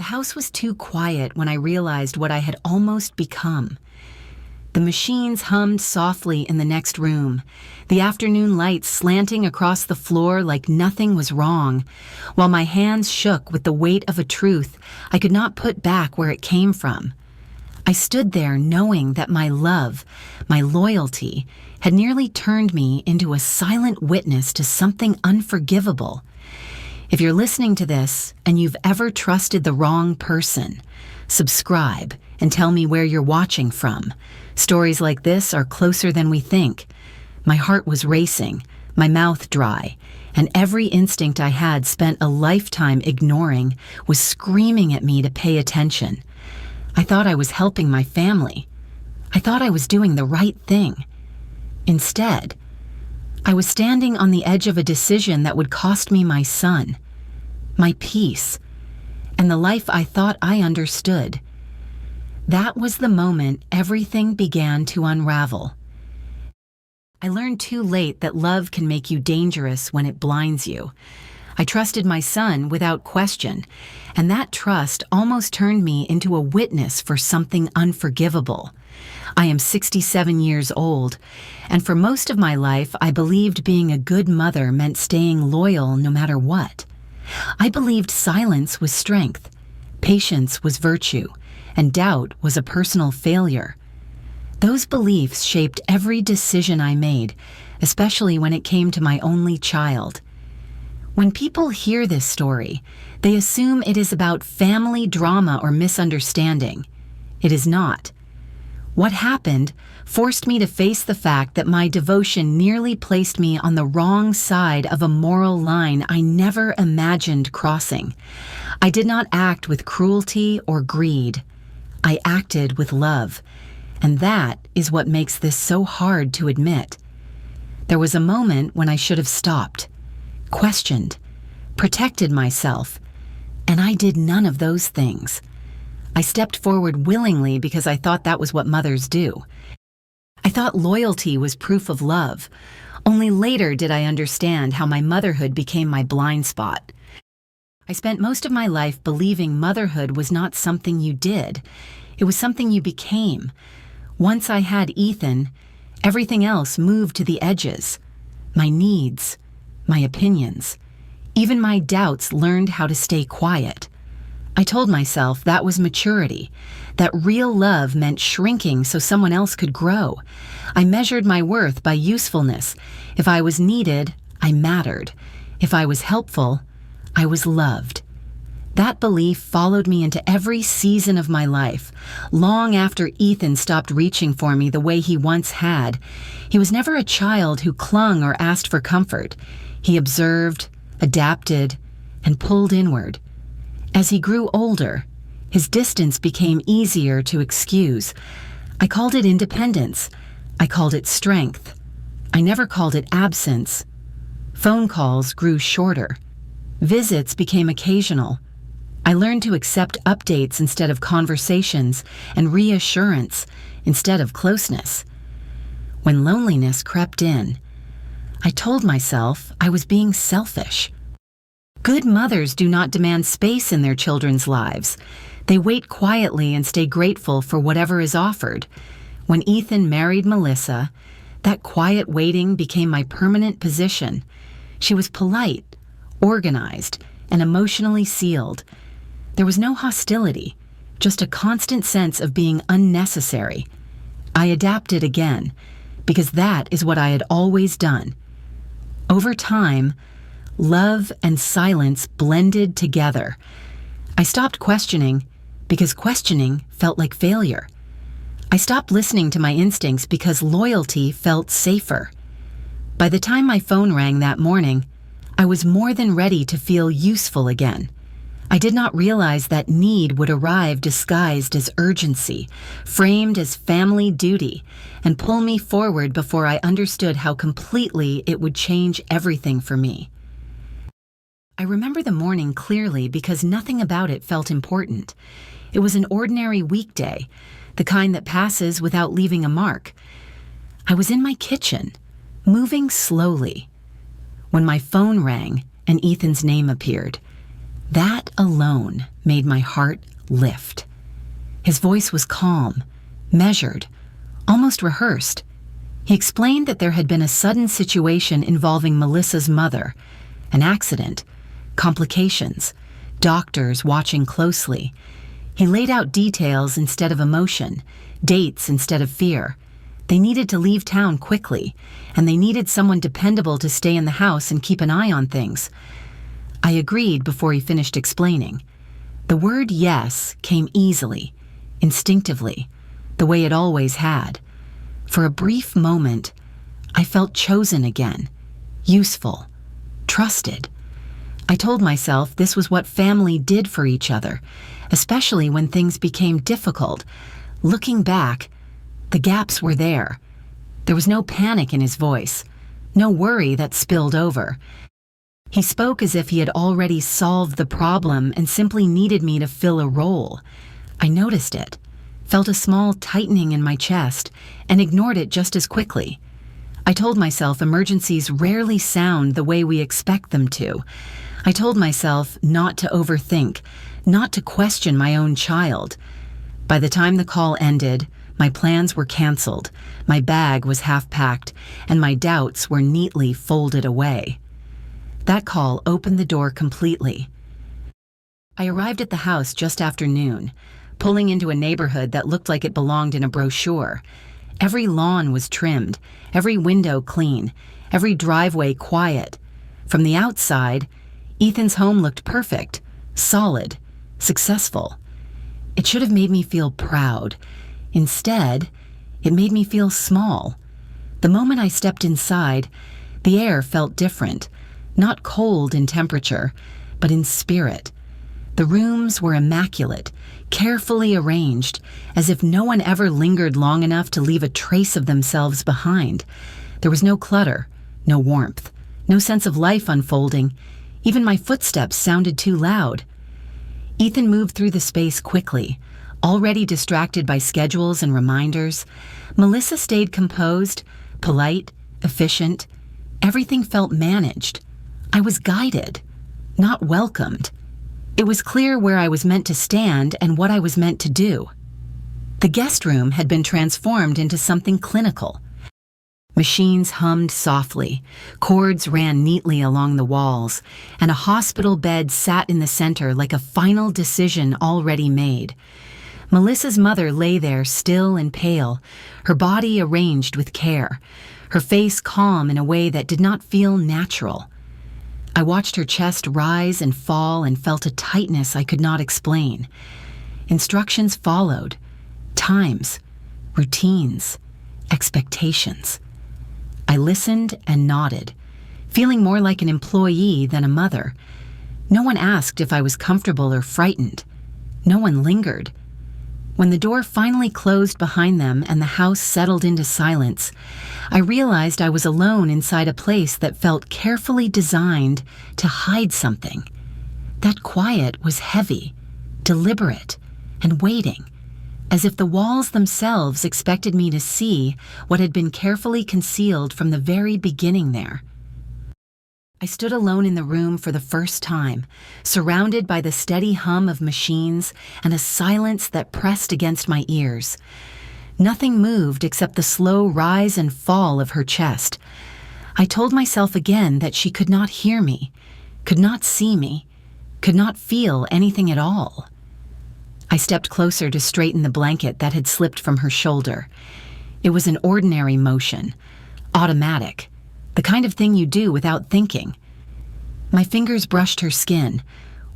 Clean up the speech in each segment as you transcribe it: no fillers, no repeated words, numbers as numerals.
house was too quiet when I realized what I had almost become. The machines hummed softly in the next room, the afternoon light slanting across the floor like nothing was wrong, while my hands shook with the weight of a truth I could not put back where it came from. I stood there knowing that my love, my loyalty, had nearly turned me into a silent witness to something unforgivable. If you're listening to this and you've ever trusted the wrong person, subscribe and tell me where you're watching from. Stories like this are closer than we think. My heart was racing, my mouth dry, and every instinct I had spent a lifetime ignoring was screaming at me to pay attention. I thought I was helping my family. I thought I was doing the right thing. Instead, I was standing on the edge of a decision that would cost me my son, my peace, and the life I thought I understood. That was the moment everything began to unravel. I learned too late that love can make you dangerous when it blinds you. I trusted my son without question, and that trust almost turned me into a witness for something unforgivable. I am 67 years old, and for most of my life I believed being a good mother meant staying loyal no matter what. I believed silence was strength, patience was virtue, and doubt was a personal failure. Those beliefs shaped every decision I made, especially when it came to my only child. When people hear this story, they assume it is about family drama or misunderstanding. It is not. What happened forced me to face the fact that my devotion nearly placed me on the wrong side of a moral line I never imagined crossing. I did not act with cruelty or greed. I acted with love, and that is what makes this so hard to admit. There was a moment when I should have stopped, questioned, protected myself, and I did none of those things. I stepped forward willingly because I thought that was what mothers do. I thought loyalty was proof of love. Only later did I understand how my motherhood became my blind spot. I spent most of my life believing motherhood was not something you did. It was something you became. Once I had Ethan, everything else moved to the edges. My needs, my opinions, even my doubts learned how to stay quiet. I told myself that was maturity, that real love meant shrinking so someone else could grow. I measured my worth by usefulness. If I was needed, I mattered. If I was helpful, I was loved. That belief followed me into every season of my life. Long after Ethan stopped reaching for me the way he once had, he was never a child who clung or asked for comfort. He observed, adapted, and pulled inward. As he grew older, his distance became easier to excuse. I called it independence. I called it strength. I never called it absence. Phone calls grew shorter. Visits became occasional. I learned to accept updates instead of conversations and reassurance instead of closeness. When loneliness crept in, I told myself I was being selfish. Good mothers do not demand space in their children's lives. They wait quietly and stay grateful for whatever is offered. When Ethan married Melissa, that quiet waiting became my permanent position. She was polite, organized, and emotionally sealed. There was no hostility, just a constant sense of being unnecessary. I adapted again, because that is what I had always done. Over time, love and silence blended together. I stopped questioning because questioning felt like failure. I stopped listening to my instincts because loyalty felt safer. By the time my phone rang that morning, I was more than ready to feel useful again. I did not realize that need would arrive disguised as urgency, framed as family duty, and pull me forward before I understood how completely it would change everything for me. I remember the morning clearly because nothing about it felt important. It was an ordinary weekday, the kind that passes without leaving a mark. I was in my kitchen, moving slowly, when my phone rang and Ethan's name appeared. That alone made my heart lift. His voice was calm, measured, almost rehearsed. He explained that there had been a sudden situation involving Melissa's mother, an accident, complications, doctors watching closely. He laid out details instead of emotion, dates instead of fear. They needed to leave town quickly, and they needed someone dependable to stay in the house and keep an eye on things. I agreed before he finished explaining. The word yes came easily, instinctively, the way it always had. For a brief moment, I felt chosen again, useful, trusted. I told myself this was what family did for each other, especially when things became difficult. Looking back, the gaps were there. There was no panic in his voice, no worry that spilled over. He spoke as if he had already solved the problem and simply needed me to fill a role. I noticed it, felt a small tightening in my chest, and ignored it just as quickly. I told myself emergencies rarely sound the way we expect them to. I told myself not to overthink, not to question my own child. By the time the call ended, my plans were canceled, my bag was half-packed, and my doubts were neatly folded away. That call opened the door completely. I arrived at the house just after noon, pulling into a neighborhood that looked like it belonged in a brochure. Every lawn was trimmed, every window clean, every driveway quiet. From the outside, Ethan's home looked perfect, solid, successful. It should have made me feel proud. Instead, it made me feel small. The moment I stepped inside, the air felt different, not cold in temperature, but in spirit. The rooms were immaculate, carefully arranged, as if no one ever lingered long enough to leave a trace of themselves behind. There was no clutter, no warmth, no sense of life unfolding. Even my footsteps sounded too loud. Ethan moved through the space quickly, already distracted by schedules and reminders. Melissa stayed composed, polite, efficient. Everything felt managed. I was guided, not welcomed. It was clear where I was meant to stand and what I was meant to do. The guest room had been transformed into something clinical. Machines hummed softly, cords ran neatly along the walls, and a hospital bed sat in the center like a final decision already made. Melissa's mother lay there still and pale, her body arranged with care, her face calm in a way that did not feel natural. I watched her chest rise and fall and felt a tightness I could not explain. Instructions followed, times, routines, expectations. I listened and nodded, feeling more like an employee than a mother. No one asked if I was comfortable or frightened. No one lingered. When the door finally closed behind them and the house settled into silence, I realized I was alone inside a place that felt carefully designed to hide something. That quiet was heavy, deliberate, and waiting, as if the walls themselves expected me to see what had been carefully concealed from the very beginning there. I stood alone in the room for the first time, surrounded by the steady hum of machines and a silence that pressed against my ears. Nothing moved except the slow rise and fall of her chest. I told myself again that she could not hear me, could not see me, could not feel anything at all. I stepped closer to straighten the blanket that had slipped from her shoulder. It was an ordinary motion, automatic, the kind of thing you do without thinking. My fingers brushed her skin,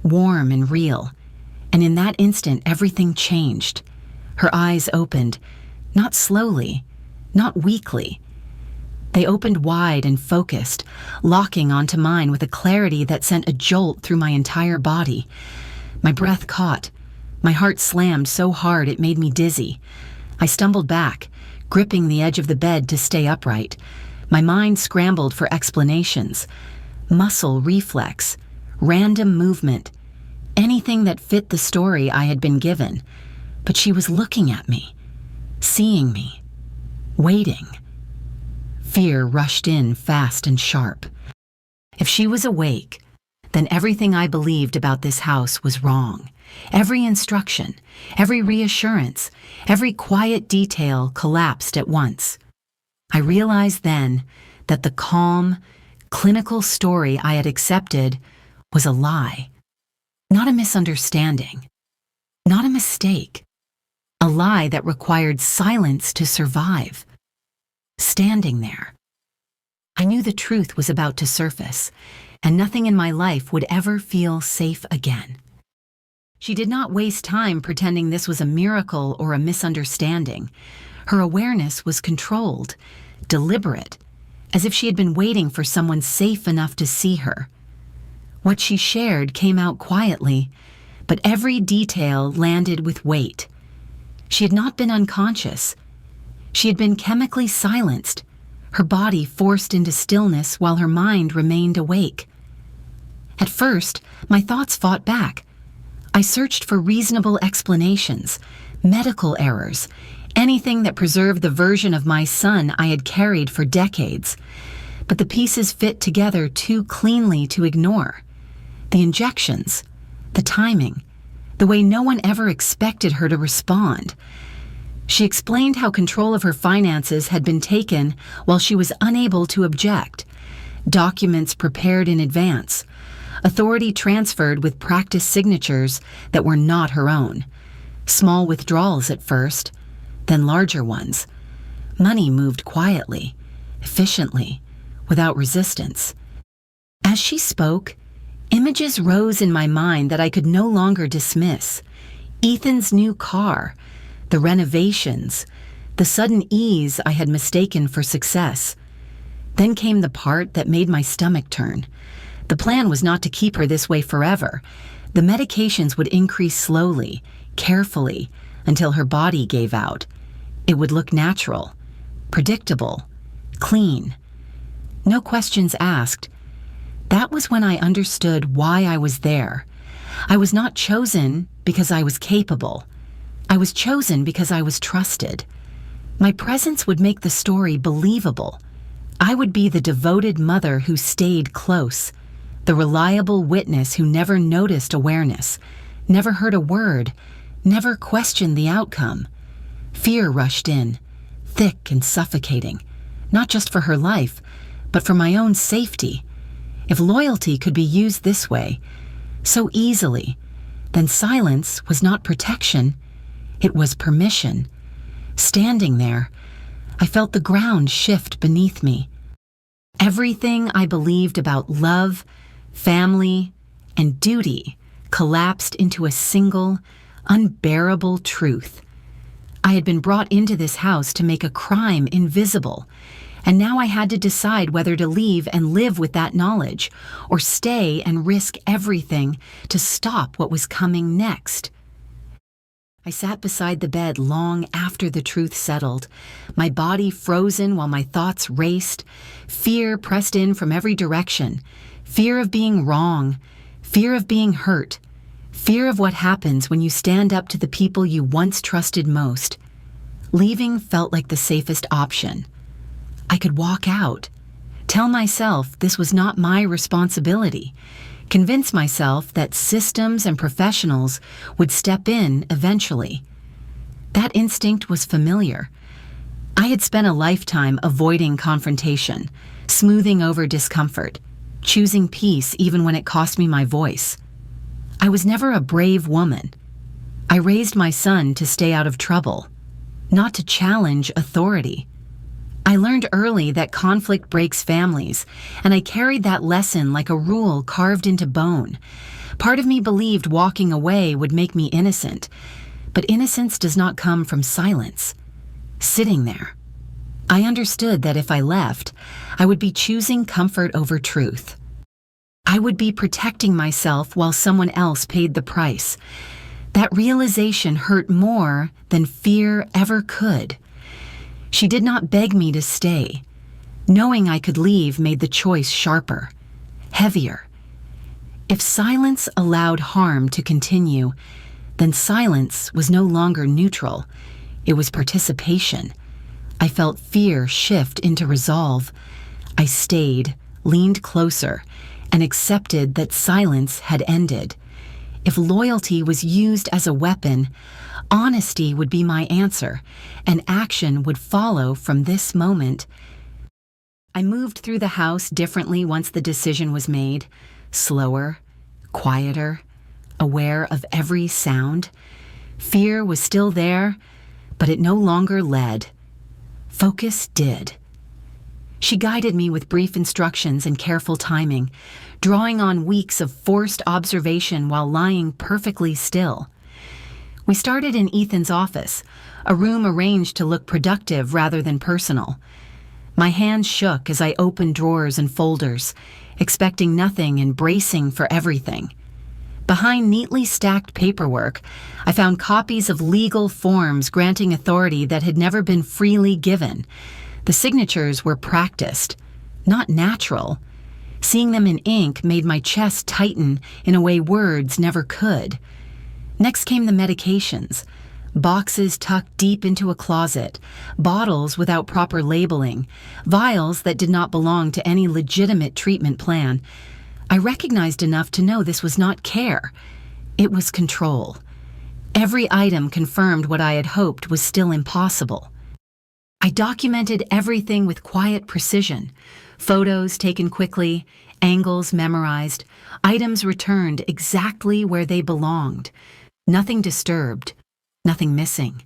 warm and real, and in that instant everything changed. Her eyes opened, not slowly, not weakly. They opened wide and focused, locking onto mine with a clarity that sent a jolt through my entire body. My breath caught. My heart slammed so hard it made me dizzy. I stumbled back, gripping the edge of the bed to stay upright. My mind scrambled for explanations. Muscle reflex, random movement, anything that fit the story I had been given. But she was looking at me, seeing me, waiting. Fear rushed in fast and sharp. If she was awake, then everything I believed about this house was wrong. Every instruction, every reassurance, every quiet detail collapsed at once. I realized then that the calm, clinical story I had accepted was a lie, not a misunderstanding, not a mistake, a lie that required silence to survive. Standing there, I knew the truth was about to surface, and nothing in my life would ever feel safe again. She did not waste time pretending this was a miracle or a misunderstanding. Her awareness was controlled, deliberate, as if she had been waiting for someone safe enough to see her. What she shared came out quietly, but every detail landed with weight. She had not been unconscious. She had been chemically silenced, her body forced into stillness while her mind remained awake. At first, my thoughts fought back. I searched for reasonable explanations, medical errors, anything that preserved the version of my son I had carried for decades. But the pieces fit together too cleanly to ignore. The injections, the timing, the way no one ever expected her to respond. She explained how control of her finances had been taken while she was unable to object. Documents prepared in advance. Authority transferred with practice signatures that were not her own. Small withdrawals at first, then larger ones. Money moved quietly, efficiently, without resistance. As she spoke, images rose in my mind that I could no longer dismiss. Ethan's new car, the renovations, the sudden ease I had mistaken for success. Then came the part that made my stomach turn. The plan was not to keep her this way forever. The medications would increase slowly, carefully, until her body gave out. It would look natural, predictable, clean. No questions asked. That was when I understood why I was there. I was not chosen because I was capable. I was chosen because I was trusted. My presence would make the story believable. I would be the devoted mother who stayed close, the reliable witness who never noticed awareness, never heard a word, never questioned the outcome. Fear rushed in, thick and suffocating, not just for her life, but for my own safety. If loyalty could be used this way, so easily, then silence was not protection, it was permission. Standing there, I felt the ground shift beneath me. Everything I believed about love, family, and duty collapsed into a single, unbearable truth. I had been brought into this house to make a crime invisible, and now I had to decide whether to leave and live with that knowledge, or stay and risk everything to stop what was coming next. I sat beside the bed long after the truth settled, my body frozen while my thoughts raced. Fear pressed in from every direction. Fear of being wrong, fear of being hurt, fear of what happens when you stand up to the people you once trusted most. Leaving felt like the safest option. I could walk out, tell myself this was not my responsibility, convince myself that systems and professionals would step in eventually. That instinct was familiar. I had spent a lifetime avoiding confrontation, smoothing over discomfort, choosing peace even when it cost me my voice. I was never a brave woman. I raised my son to stay out of trouble, not to challenge authority. I learned early that conflict breaks families, and I carried that lesson like a rule carved into bone. Part of me believed walking away would make me innocent, but innocence does not come from silence. Sitting there, I understood that if I left, I would be choosing comfort over truth. I would be protecting myself while someone else paid the price. That realization hurt more than fear ever could. She did not beg me to stay. Knowing I could leave made the choice sharper, heavier. If silence allowed harm to continue, then silence was no longer neutral. It was participation. I felt fear shift into resolve. I stayed, leaned closer, and accepted that silence had ended. If loyalty was used as a weapon, honesty would be my answer, and action would follow from this moment. I moved through the house differently once the decision was made, slower, quieter, aware of every sound. Fear was still there, but it no longer led. Focus did. She guided me with brief instructions and careful timing, drawing on weeks of forced observation while lying perfectly still. We started in Ethan's office, a room arranged to look productive rather than personal. My hands shook as I opened drawers and folders, expecting nothing and bracing for everything. Behind neatly stacked paperwork, I found copies of legal forms granting authority that had never been freely given. The signatures were practiced, not natural. Seeing them in ink made my chest tighten in a way words never could. Next came the medications, boxes tucked deep into a closet, bottles without proper labeling, vials that did not belong to any legitimate treatment plan. I recognized enough to know this was not care. It was control. Every item confirmed what I had hoped was still impossible. I documented everything with quiet precision. Photos taken quickly, angles memorized, items returned exactly where they belonged. Nothing disturbed, nothing missing.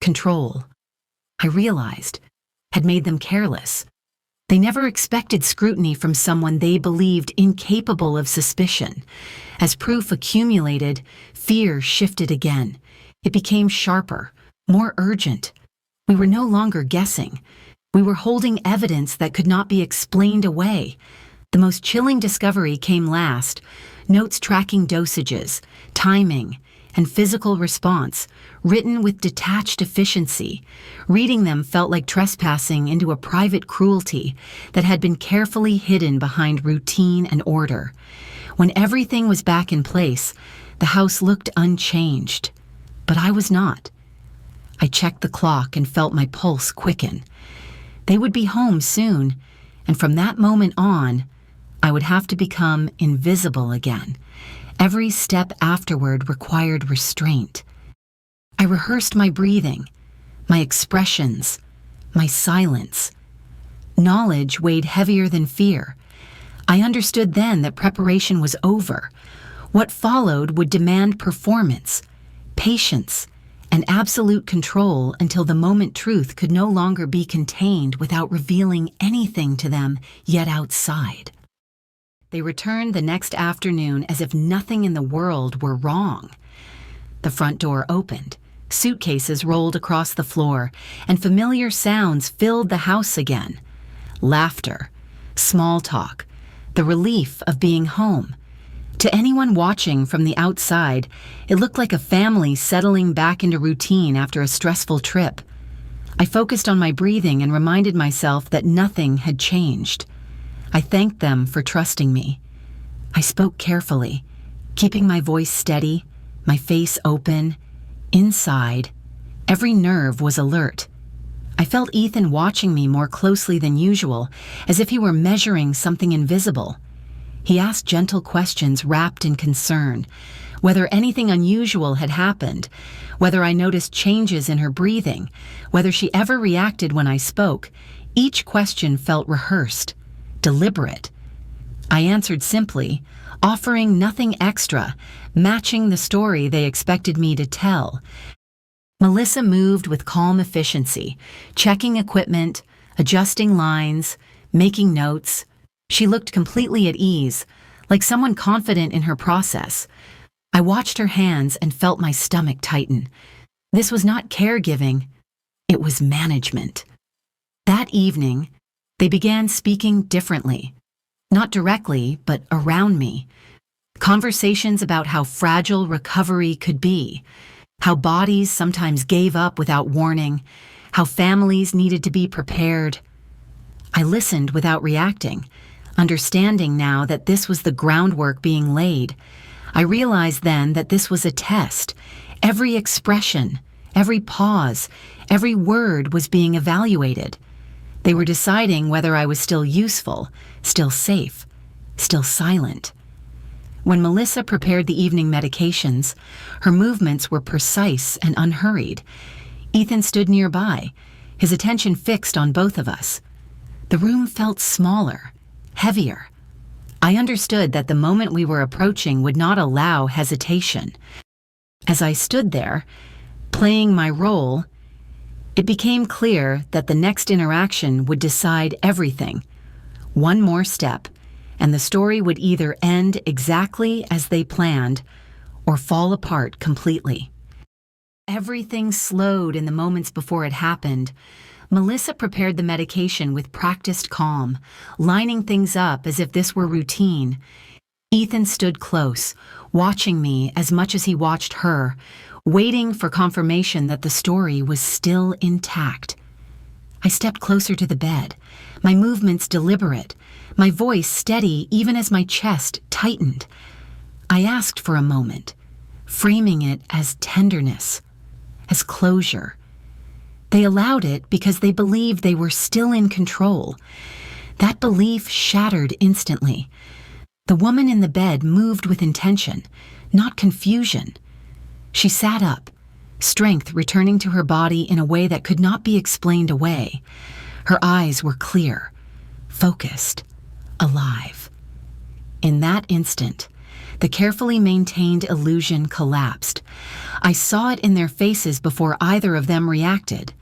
Control, I realized, had made them careless. They never expected scrutiny from someone they believed incapable of suspicion. As proof accumulated, fear shifted again. It became sharper, more urgent. We were no longer guessing. We were holding evidence that could not be explained away. The most chilling discovery came last: notes tracking dosages, timing, and physical response, written with detached efficiency. Reading them felt like trespassing into a private cruelty that had been carefully hidden behind routine and order. When everything was back in place, the house looked unchanged. But I was not. I checked the clock and felt my pulse quicken. They would be home soon, and from that moment on, I would have to become invisible again. Every step afterward required restraint. I rehearsed my breathing, my expressions, my silence. Knowledge weighed heavier than fear. I understood then that preparation was over. What followed would demand performance, patience, and absolute control until the moment truth could no longer be contained without revealing anything to them yet outside. They returned the next afternoon as if nothing in the world were wrong. The front door opened, suitcases rolled across the floor, and familiar sounds filled the house again. Laughter, small talk, the relief of being home. To anyone watching from the outside, it looked like a family settling back into routine after a stressful trip. I focused on my breathing and reminded myself that nothing had changed. I thanked them for trusting me. I spoke carefully, keeping my voice steady, my face open. Inside, every nerve was alert. I felt Ethan watching me more closely than usual, as if he were measuring something invisible. He asked gentle questions wrapped in concern, whether anything unusual had happened, whether I noticed changes in her breathing, whether she ever reacted when I spoke. Each question felt rehearsed, deliberate. I answered simply, offering nothing extra, matching the story they expected me to tell. Melissa moved with calm efficiency, checking equipment, adjusting lines, making notes. She looked completely at ease, like someone confident in her process. I watched her hands and felt my stomach tighten. This was not caregiving, it was management. That evening, they began speaking differently. Not directly, but around me. Conversations about how fragile recovery could be, how bodies sometimes gave up without warning, how families needed to be prepared. I listened without reacting, understanding now that this was the groundwork being laid. I realized then that this was a test. Every expression, every pause, every word was being evaluated. They were deciding whether I was still useful, still safe. still silent. When Melissa prepared the evening medications, her movements were precise and unhurried. Ethan stood nearby, his attention fixed on both of us. The room felt smaller, heavier. I understood that the moment we were approaching would not allow hesitation. As I stood there, playing my role, it became clear that the next interaction would decide everything. One more step, and the story would either end exactly as they planned or fall apart completely. Everything slowed in the moments before it happened. Melissa prepared the medication with practiced calm, lining things up as if this were routine. Ethan stood close, watching me as much as he watched her, waiting for confirmation that the story was still intact. I stepped closer to the bed, my movements deliberate, my voice steady even as my chest tightened. I asked for a moment, framing it as tenderness, as closure. They allowed it because they believed they were still in control. That belief shattered instantly. The woman in the bed moved with intention, not confusion. She sat up, strength returning to her body in a way that could not be explained away. Her eyes were clear, focused, alive. In that instant, the carefully maintained illusion collapsed. I saw it in their faces before either of them reacted.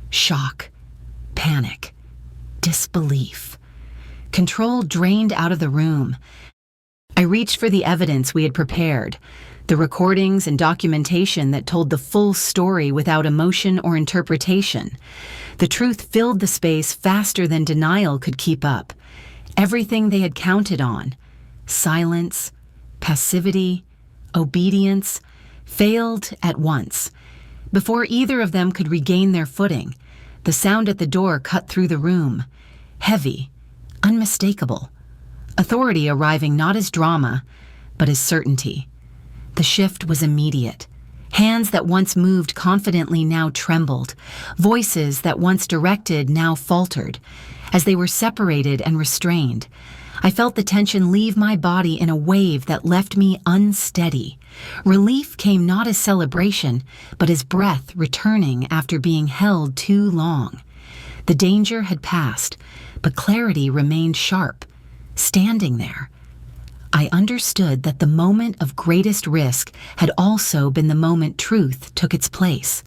Shock, panic, disbelief. Control drained out of the room. I reached for the evidence we had prepared, the recordings and documentation that told the full story without emotion or interpretation. The truth filled the space faster than denial could keep up. Everything they had counted on, silence, passivity, obedience, failed at once. Before either of them could regain their footing, the sound at the door cut through the room, heavy, unmistakable. Authority arriving not as drama, but as certainty. The shift was immediate. Hands that once moved confidently now trembled. Voices that once directed now faltered. As they were separated and restrained, I felt the tension leave my body in a wave that left me unsteady. Relief came not as celebration, but as breath returning after being held too long. The danger had passed, but clarity remained sharp, standing there. I understood that the moment of greatest risk had also been the moment truth took its place.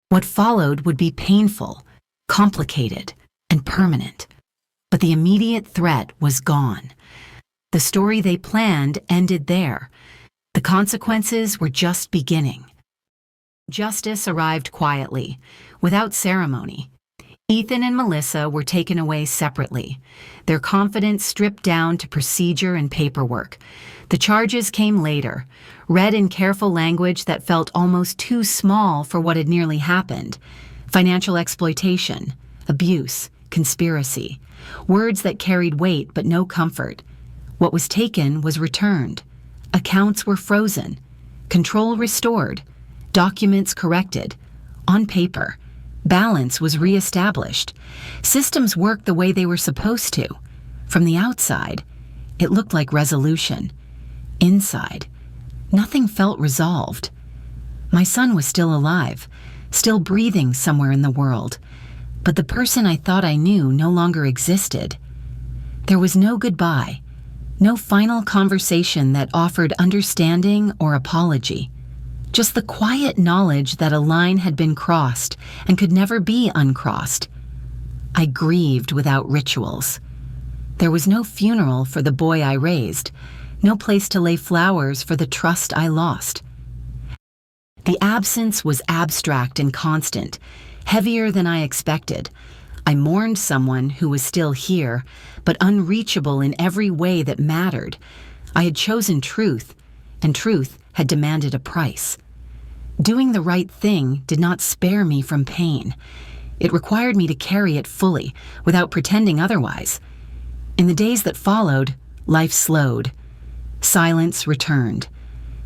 What followed would be painful, complicated, and permanent. But the immediate threat was gone. The story they planned ended there. The consequences were just beginning. Justice arrived quietly, without ceremony. Ethan and Melissa were taken away separately, their confidence stripped down to procedure and paperwork. The charges came later, read in careful language that felt almost too small for what had nearly happened. Financial exploitation, abuse, conspiracy. Words that carried weight but no comfort. What was taken was returned. Accounts were frozen. Control restored. Documents corrected. On paper. Balance was reestablished. Systems worked the way they were supposed to. From the outside, it looked like resolution. Inside, nothing felt resolved. My son was still alive, still breathing somewhere in the world, but the person I thought I knew no longer existed. There was no goodbye, no final conversation that offered understanding or apology. Just the quiet knowledge that a line had been crossed and could never be uncrossed. I grieved without rituals. There was no funeral for the boy I raised, no place to lay flowers for the trust I lost. The absence was abstract and constant, heavier than I expected. I mourned someone who was still here, but unreachable in every way that mattered. I had chosen truth, and truth had demanded a price. Doing the right thing did not spare me from pain. It required me to carry it fully, without pretending otherwise. In the days that followed, life slowed. Silence returned.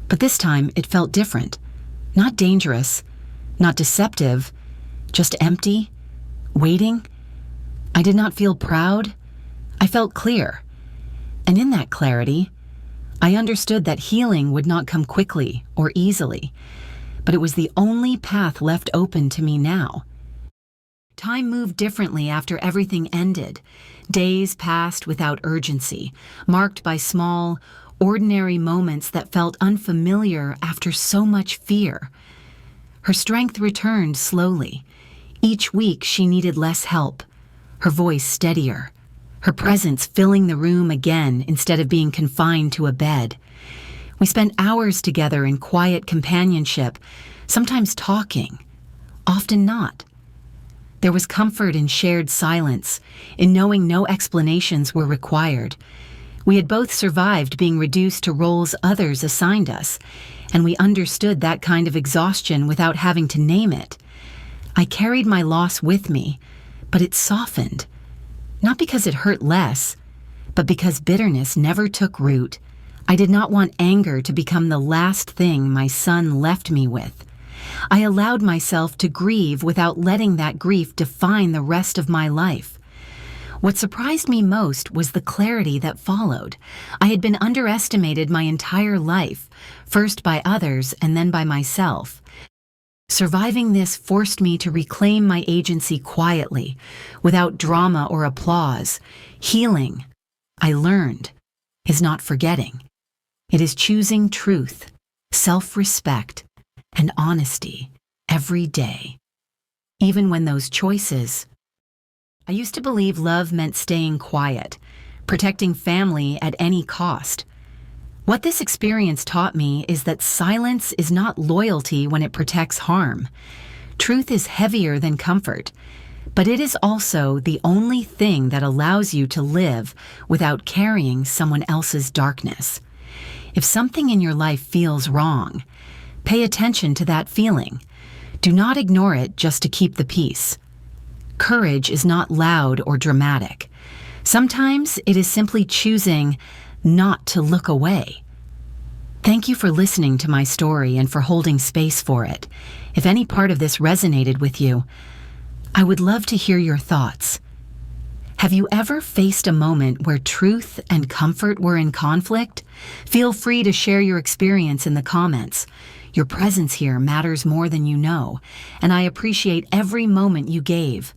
But this time it felt different. Not dangerous, not deceptive, just empty, waiting. I did not feel proud. I felt clear. And in that clarity, I understood that healing would not come quickly or easily, but it was the only path left open to me now. Time moved differently after everything ended. Days passed without urgency, marked by small, ordinary moments that felt unfamiliar after so much fear. Her strength returned slowly. Each week she needed less help, her voice steadier, her presence filling the room again instead of being confined to a bed. We spent hours together in quiet companionship, sometimes talking, often not. There was comfort in shared silence, in knowing no explanations were required. We had both survived being reduced to roles others assigned us, and we understood that kind of exhaustion without having to name it. I carried my loss with me, but it softened. Not because it hurt less, but because bitterness never took root. I did not want anger to become the last thing my son left me with. I allowed myself to grieve without letting that grief define the rest of my life. What surprised me most was the clarity that followed. I had been underestimated my entire life, first by others and then by myself. Surviving this forced me to reclaim my agency quietly, without drama or applause. Healing, I learned, is not forgetting. It is choosing truth, self-respect, and honesty every day, even when those choices. I used to believe love meant staying quiet, protecting family at any cost. What this experience taught me is that silence is not loyalty when it protects harm. Truth is heavier than comfort, but it is also the only thing that allows you to live without carrying someone else's darkness. If something in your life feels wrong, pay attention to that feeling. Do not ignore it just to keep the peace. Courage is not loud or dramatic. Sometimes it is simply choosing not to look away. Thank you for listening to my story and for holding space for it. If any part of this resonated with you, I would love to hear your thoughts. Have you ever faced a moment where truth and comfort were in conflict? Feel free to share your experience in the comments. Your presence here matters more than you know, and I appreciate every moment you gave.